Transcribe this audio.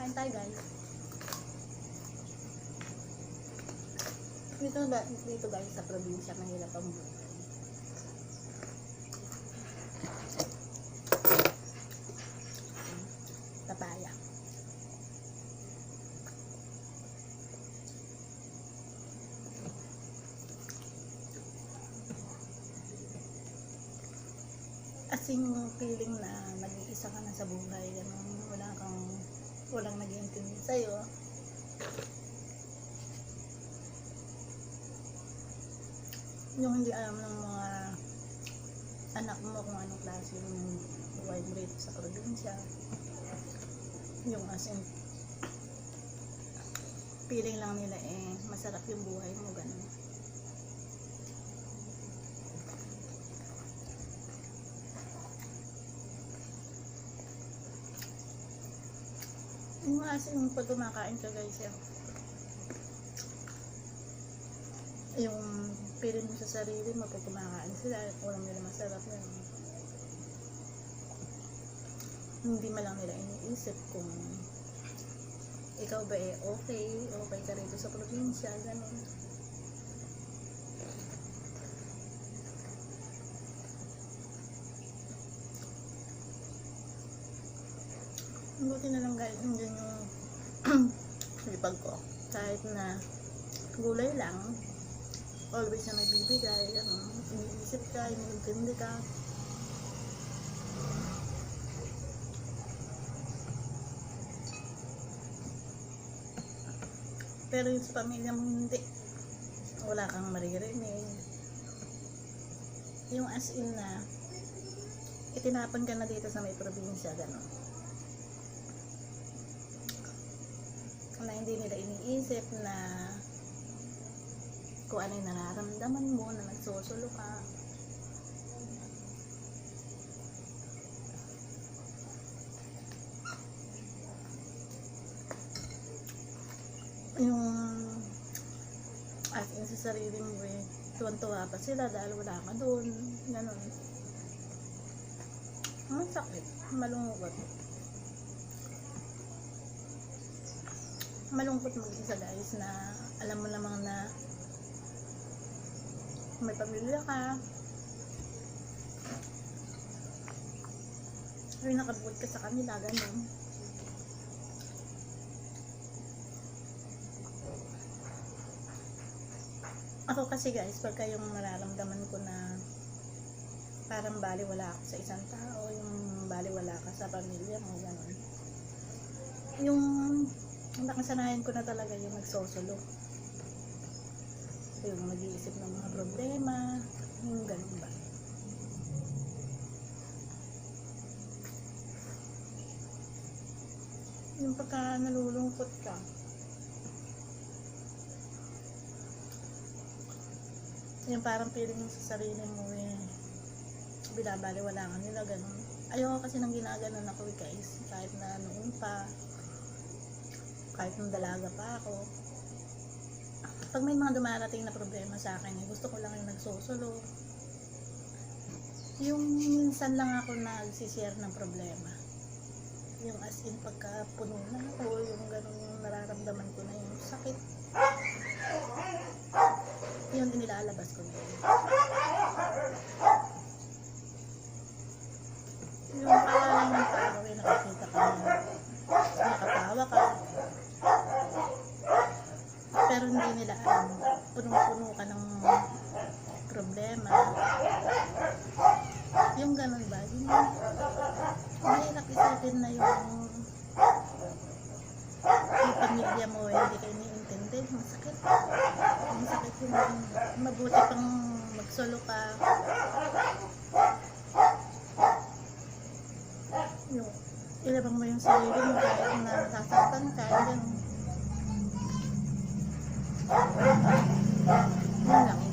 Kain tayo guys. Dito guys sa probinsya mahirap ang buhay. Papaya. As in feeling na nag-iisa ka na sa buhay, ganun, walang nag-iintindi sa'yo. Yung hindi alam ng mga anak mo kung anong klase yung buhay mo rito sa probinsya. Yung as in feeling lang nila masarap yung buhay mo, ganun. Yung as in pag kumakain ka guys, yung feeling mo sa sarili mo pag kumakain sila, alam nila masarap yun. Hindi man lang nila iniisip kung ikaw ba okay ka rito sa probinsya, ganun. Buti na lang guys, hindi yung lipag ko. Kahit na gulay lang, always na may bibigay, iniisip ka, iniintindi ka. Pero yung sa pamilya mo hindi. Wala kang maririnig. Yung as in na itinapan ka na dito sa may probinsya, gano'n. Na hindi nila iniisip na kung ano yung nararamdaman mo, na nagsusulo ka. Yung as in sa sarili mo tuwan-tuwa pa sila dahil wala ka doon, ganun. Ang sakit, malungkot mag-isa guys, na alam mo namang na may pamilya ka, ay nakabuod ka sa kanila, ganun. Ako kasi guys, pagka yung nararamdaman ko na parang baliwala ako sa isang tao, yung baliwala ka sa pamilya mo, ganun, yung nakasanayan ko na talaga yung nagsosulo, yung nag-iisip ng mga problema, yung ganun ba. Yung pagka nalulungkot ka, yung parang feeling mo sa sarili mo binabaliwala ka nila, ganun. Ayoko kasi nang ginaganon ako guys, kahit na noon pa, kahit nung dalaga pa ako. Pag may mga dumarating na problema sa akin, gusto ko lang yung nagsusulo. Yung minsan lang ako nagsishare ng problema. Yung as in pagka puno na ako, yung ganun yung nararamdaman ko na yung sakit. Yun, inilalabas ko na yun. Yung pakalang ng tao, nakakita ka na, nakatawa ka. Pero hindi nila alam, punong-puno ka ng problema. Yung ganun ba? Yung mahirap isipin na yung pamilya mo hindi ka iniintindi. Masakit. Masakit yung mabuti pang magsolo ka. Yung ilabang mo yung sarili mo kahit na nasasaktan ka. Yun lang.